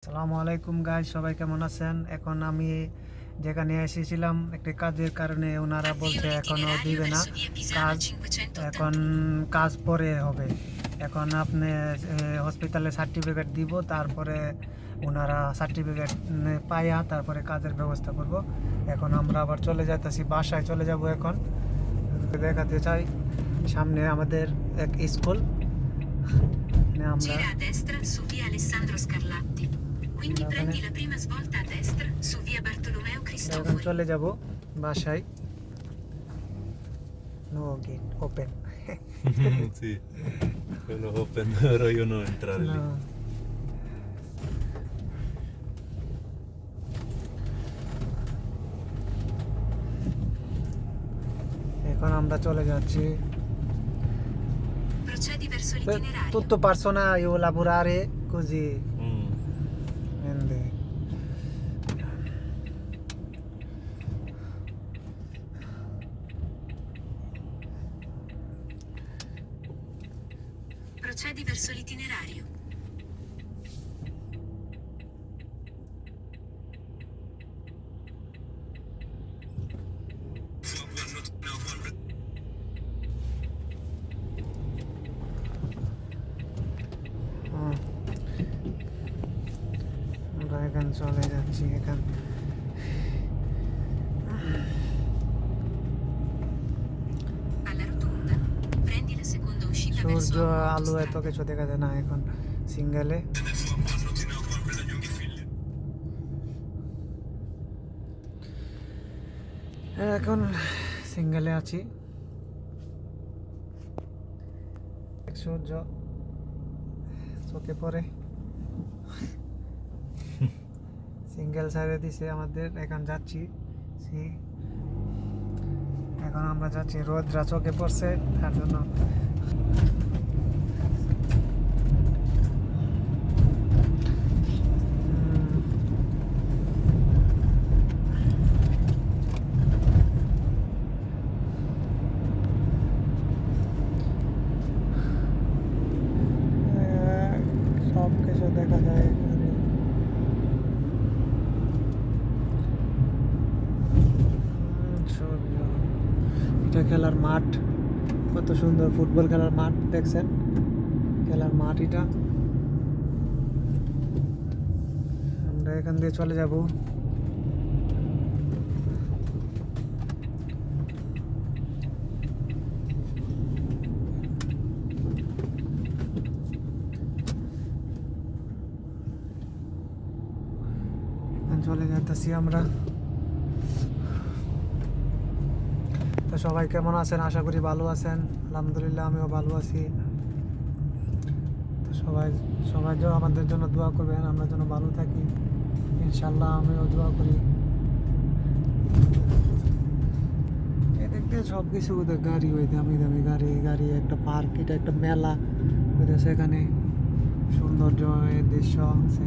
আসসালামু আলাইকুম গাইস, সবাই কেমন আছেন? এখন আমি যেখানে এসেছিলাম একটি কাজের কারণে ওনারা বলছে এখনও দিবে না কাজ, এখন কাজ পরে হবে। এখন আপনি হসপিটালে সার্টিফিকেট দিব, তারপরে ওনারা সার্টিফিকেট পাইয়া তারপরে কাজের ব্যবস্থা করব। এখন আমরা আবার চলে যাইতেছি, বাসায় চলে যাব। এখন দেখাতে চাই সামনে আমাদের এক স্কুল, আমরা Gira a destra su via Alessandro Scarlatti. Quindi prendi la prima svolta a destra su via Bartolomeo এখন Cristofori. চলে যাব বাসায়। No gate open. Sì, quello open dovrò io non entrare lì. এখন আমরা চলে যাচ্ছি। Procedi verso l'itinerario. Tutto persona io lavorare così. Mm. Quindi Procedi verso l'itinerario. আমরা এখন চলে যাচ্ছি। এখান Alla rotonda, prendi la seconda uscita সূর্য verso আলো এত autostrada. কিছু দেখা যায় না এখন সিঙ্গেলে। এখন সিঙ্গেলে আছি। সূর্য চোখে পড়ে, সিঙ্গেল সাইডে দিছে আমাদের। এখন যাচ্ছি, এখন আমরা যাচ্ছি, রোদরা চোখে পড়ছে তার জন্য। সব কিছু দেখা যায় এখানে। সূর্য, এটা খেলার মাঠ, কত সুন্দর ফুটবল খেলার মাঠ দেখছেন, খেলার মাঠ এটা। আমরা এখান দিয়ে চলে যাব। চলে যেতেছি আমরা। তো সবাই কেমন আছেন? আশা করি ভালো আছেন। আলহামদুলিল্লাহ আমিও ভালো আছি। তো সবাই সবাই আমাদের জন্য দোয়া করবেন, আমরা যেন ভালো থাকি ইনশাল্লাহ। আমিও দোয়া করি। এদিক দিয়ে সব কিছু গাড়ি, ওই দামি দামি গাড়ি গাড়ি, একটা পার্ক, এটা একটা মেলা হইতেছে এখানে। সৌন্দর্য এর দৃশ্য আছে।